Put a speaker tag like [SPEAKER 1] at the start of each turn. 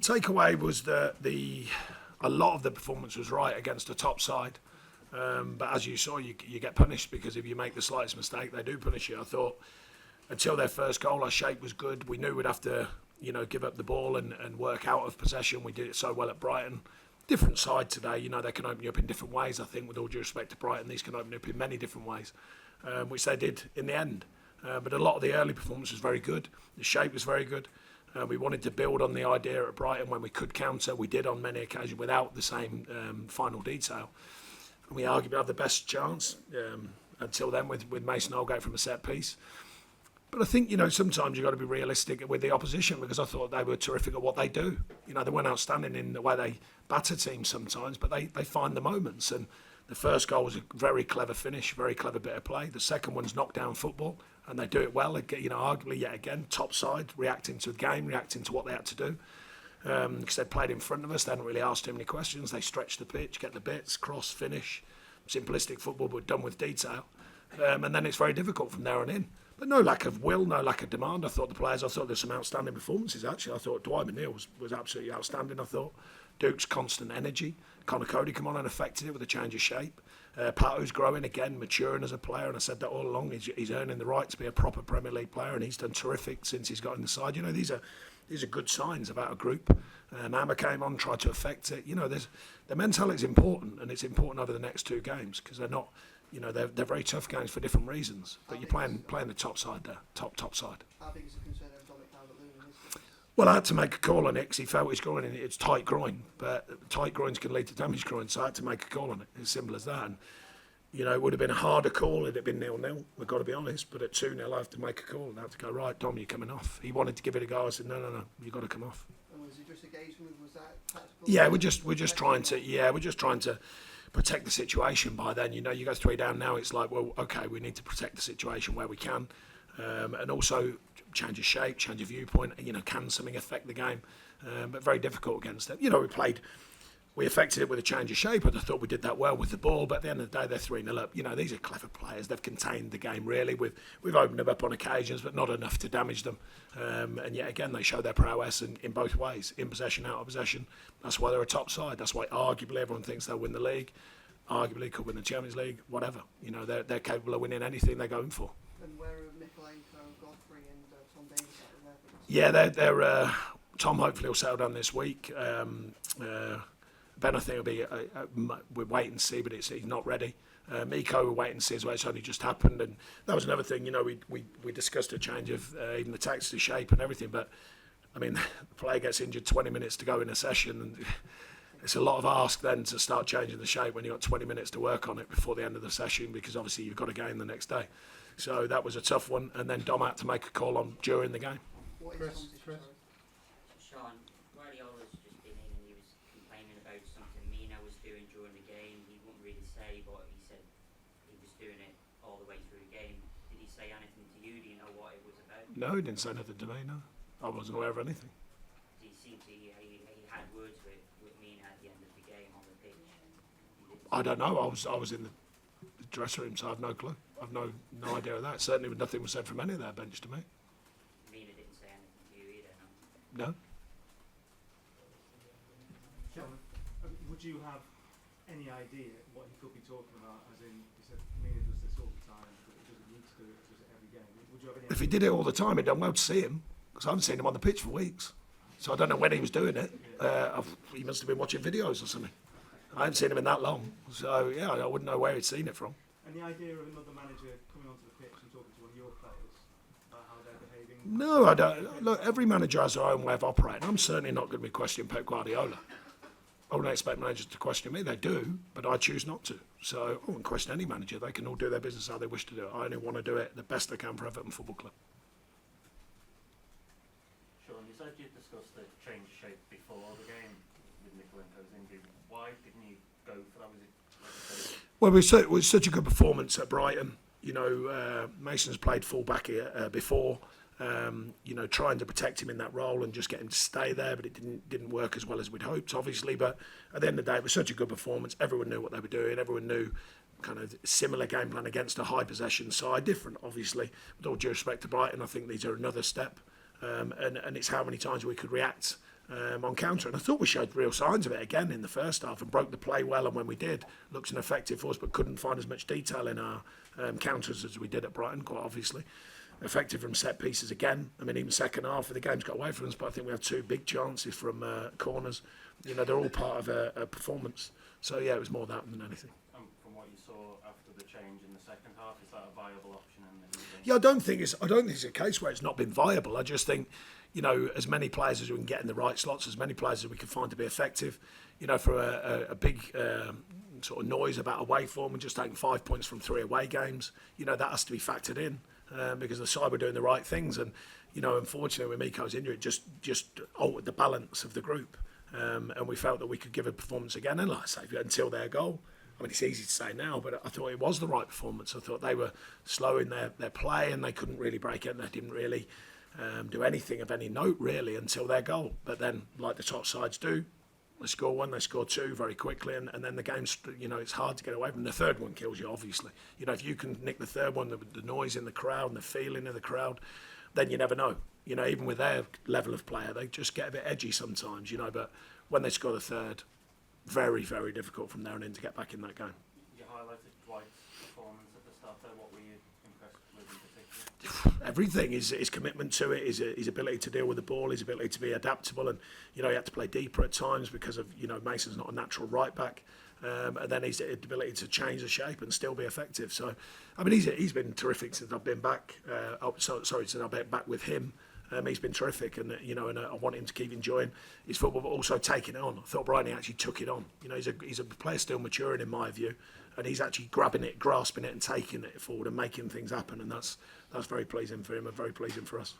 [SPEAKER 1] takeaway was that a lot of the performance was right against a top side. But as you saw, you get punished because if you make the slightest mistake, they do punish you. I thought until their first goal, our shape was good. We knew we'd have to, give up the ball and work out of possession. We did it so well at Brighton. Different side today, they can open you up in different ways. I think with all due respect to Brighton, these can open you up in many different ways, which they did in the end. But a lot of the early performance was very good. The shape was very good. We wanted to build on the idea at Brighton when we could counter. We did on many occasions without the same final detail. And we arguably had the best chance until then with Mason Holgate from a set piece. But I think, sometimes you've got to be realistic with the opposition because I thought they were terrific at what they do. They weren't outstanding in the way they batter teams sometimes, but they find the moments. And the first goal was a very clever finish, very clever bit of play. The second one's knockdown football, and they do it well. Arguably, yet again, top side, reacting to the game, reacting to what they had to do. Because they played in front of us, they hadn't really asked too many questions. They stretched the pitch, get the bits, cross, finish. Simplistic football, but done with detail. And then it's very difficult from there on in. But no lack of will, no lack of demand. I thought there's some outstanding performances, actually. I thought Dwight McNeil was absolutely outstanding, I thought. Duke's constant energy. Connor Cody come on and affected it with a change of shape. Pato's growing again, maturing as a player, and I said that all along. He's earning the right to be a proper Premier League player, and he's done terrific since he's got in the side. These are good signs about a group. Amma came on, tried to affect it. The mentality is important, and it's important over the next two games because they're not. They're very tough games for different reasons. But you're playing the top side there, top side.
[SPEAKER 2] How big is the concern of Dominic Calvert-Lewin?
[SPEAKER 1] Well, I had to make a call on it because he felt his groin, and it's tight groin. But tight groins can lead to damaged groin, so I had to make a call on it. As simple as that. And, it would have been a harder call had it been 0-0. We've got to be honest. But at 2-0, I have to make a call and I have to go, right, Dom, you're coming off. He wanted to give it a go. I said, no, you've got to come off.
[SPEAKER 2] And was it just engagement? Was that tactical?
[SPEAKER 1] Yeah, we're just trying to protect the situation by then. You go 3 down now, it's like, well, okay, we need to protect the situation where we can. And also change of shape, change of viewpoint, can something affect the game? But very difficult against them. We affected it with a change of shape, and I thought we did that well with the ball, but at the end of the day, they're 3-0 up. These are clever players. They've contained the game, really. We've opened them up on occasions, but not enough to damage them. And yet again, they show their prowess in both ways, in possession, out of possession. That's why they're a top side. That's why arguably everyone thinks they'll win the league, arguably could win the Champions League, whatever. They're capable of winning anything they're going for.
[SPEAKER 2] And where are Michelangelo, Godfrey and Tom Davis at?
[SPEAKER 1] Yeah, they're Tom hopefully will settle down this week. Ben, I think, will be. We'll wait and see, but he's not ready. Miko, we'll wait and see as well. It's only just happened, and that was another thing. We discussed a change of even the tactical shape and everything. But I mean, the player gets injured 20 minutes to go in a session, and it's a lot of ask then to start changing the shape when you've got 20 minutes to work on it before the end of the session, because obviously you've got a game the next day. So that was a tough one, and then Dom had to make a call on during the game.
[SPEAKER 2] What is Chris?
[SPEAKER 3] Sean, Guardiola's just been in and he was complaining about something Mina was doing during the game. He wouldn't really say, but he said he was doing it all the way through the game. Did he say anything to you? Do you know what it was about?
[SPEAKER 1] No, he didn't say nothing to me, no. I wasn't aware of anything.
[SPEAKER 3] He seemed to, he had words with Mina at the end of the game on the pitch.
[SPEAKER 1] I don't know. I was in the dressing room, so I have no clue. I've no idea of that. Certainly nothing was said from any of their bench to me.
[SPEAKER 3] Mina didn't say anything to you either, no?
[SPEAKER 1] No.
[SPEAKER 4] Would you have any idea what he could be talking about? As in, he said, Mina does this all the time, but he doesn't need to do it just every game. Would you have any idea?
[SPEAKER 1] If he did it all the time, it'd done well to see him, because I haven't seen him on the pitch for weeks. So I don't know when he was doing it. He must have been watching videos or something. I haven't seen him in that long. So, yeah, I wouldn't know where he'd seen it from.
[SPEAKER 4] And the idea of another manager coming onto the pitch and talking to one of your players about how they're behaving?
[SPEAKER 1] No, I don't. Look, every manager has their own way of operating. I'm certainly not going to be questioning Pep Guardiola. I wouldn't expect managers to question me. They do, but I choose not to. So I wouldn't question any manager. They can all do their business how they wish to do it. I only want to do it the best I can for Everton Football Club.
[SPEAKER 5] Sean, you said you discussed the change of shape before the game with Mikolenko's injury. Why didn't you go for that? Was it?
[SPEAKER 1] Well, it was such a good performance at Brighton. Mason's played full-back here before. Trying to protect him in that role and just get him to stay there, but it didn't work as well as we'd hoped, obviously. But at the end of the day, it was such a good performance. Everyone knew what they were doing. Everyone knew kind of similar game plan against a high possession side. Different, obviously. With all due respect to Brighton, I think these are another step. And it's how many times we could react on counter. And I thought we showed real signs of it again in the first half and broke the play well. And when we did, looked ineffective for us, but couldn't find as much detail in our counters as we did at Brighton, quite obviously. Effective from set pieces again. I mean, even second half, the game's got away from us, but I think we had 2 big chances from corners. You know, they're all part of a performance. So, yeah, it was more that than anything.
[SPEAKER 5] From what you saw after the change in the second half, is that a viable option?
[SPEAKER 1] Yeah, I don't think it's a case where it's not been viable. I just think, you know, as many players as we can get in the right slots, as many players as we can find to be effective. You know, for a big sort of noise about away form and just taking 5 points from 3 away games, you know, that has to be factored in because the side were doing the right things. And, you know, unfortunately with Miko's injury, it just altered the balance of the group. And we felt that we could give a performance again. And like I say, until their goal, I mean, it's easy to say now, but I thought it was the right performance. I thought they were slow in their play and they couldn't really break it and they didn't really do anything of any note, really, until their goal. But then, like the top sides do, they score 1, they score 2 very quickly, and then the game's, you know, it's hard to get away from. The third one kills you, obviously. You know, if you can nick the third one, the noise in the crowd and the feeling of the crowd, then you never know. You know, even with their level of player, they just get a bit edgy sometimes, you know, but when they score the third, very, very difficult from there on in to get back in that game.
[SPEAKER 5] You highlighted Dwight's performance at the start there. What were you impressed with in particular?
[SPEAKER 1] Everything, his commitment to it, his ability to deal with the ball, his ability to be adaptable, and you know he had to play deeper at times because of, you know, Mason's not a natural right back, and then his ability to change the shape and still be effective. So, I mean, he's been terrific since I've been back. Since I've been back with him. He's been terrific, and you know, and I want him to keep enjoying his football, but also taking it on. I thought Brighton actually took it on. You know, he's a player still maturing in my view, and he's actually grabbing it, grasping it, and taking it forward and making things happen, and that's very pleasing for him and very pleasing for us.